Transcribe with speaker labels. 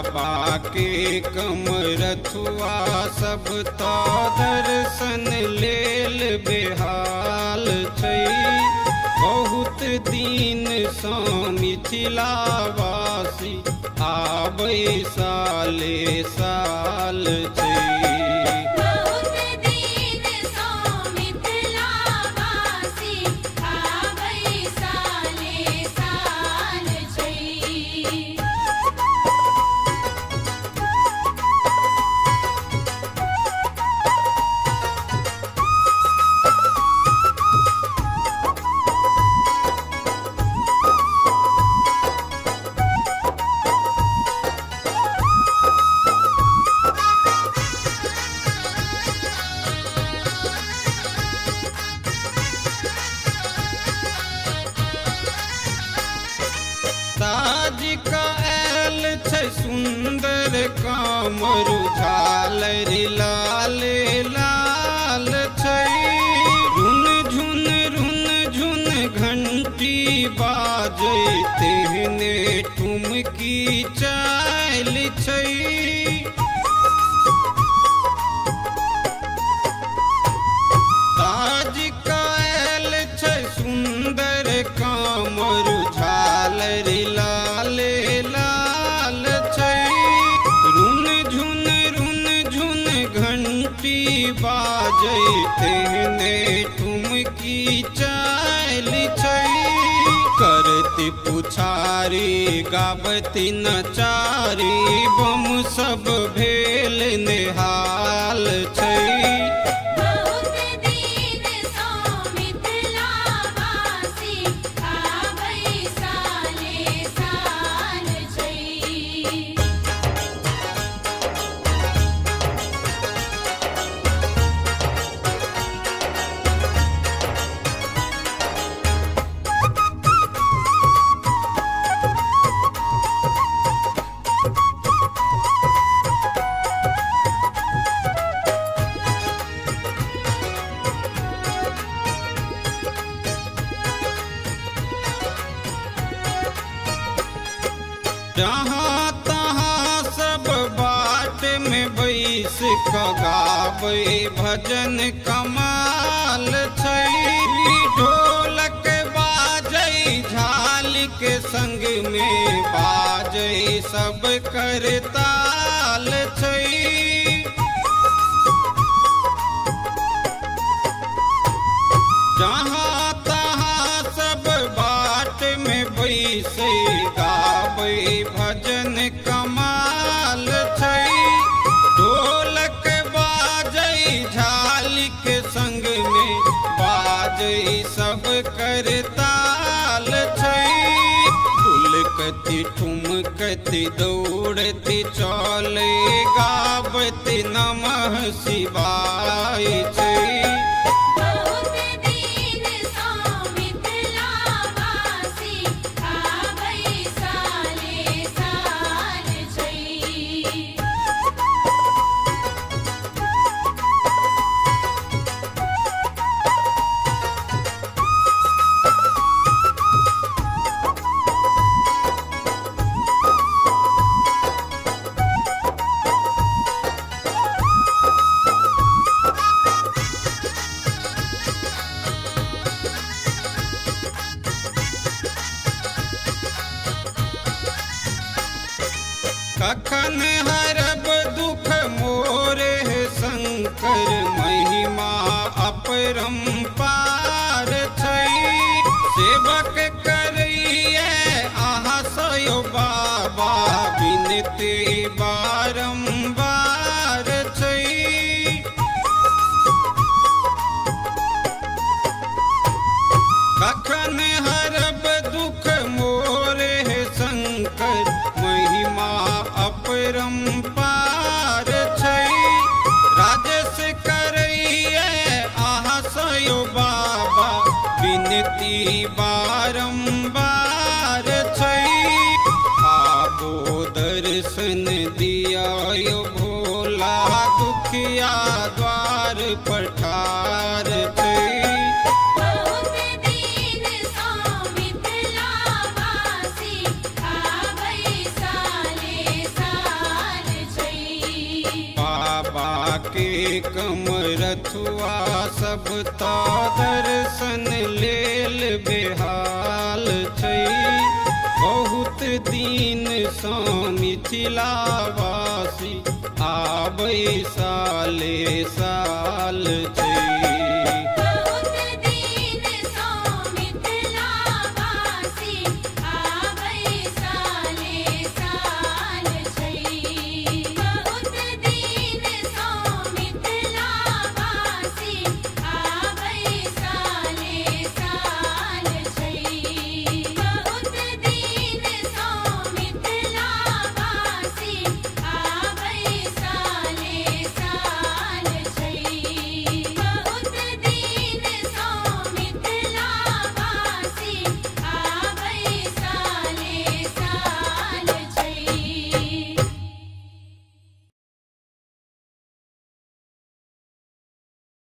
Speaker 1: बाबा के कमरथुआ सब तो दर्शन लेल बेहाल छै। बहुत दिन सँ मिथिलावासी आबै साले साल छै। साज कायल छै सुंदर कामरू झालर लाल लाल छै। रुन झुन घंटी बाजै तेहने ठुमकी चाल छै। साज कायल छै सुंदर कामरू झालर लाल लाल छै। रुन झुन घंटी बाजै तेहने ठुमकी चाल छै। करती पुछारी गाबती नचारी बम सब भेल नेहाल छै। जहाँ तहाँ सब बाट में बैस क गाबै भजन कमाल छै। ढोलक बाजै झाल के संग में बाजै सब करताल छै। जहाँ तहाँ सब बाट में बैसे गाबै भजन कमाल छै। ढोलक बाजै झाल के संग में बाजै सब करताल छै। ढुलकती ठुमकती दौड़ती चले गाबती नमः शिवाय छै। कखन हरब दुख मोरे शंकर महिमा अपरंपार छै। सेवक करिए अहाँ सयो बाबा विनती बारंबार छै। कखन हरब दुख मोरे शंकर महिमा अपरंपार छै। राजेश करैए अहाँ सयो बाबा विनती बारंबार जाके कमरथुआ सब ता दर्शन लेल बेहाल छै। बहुत दिन सँ मिथिलावासी आबै साले साल छै।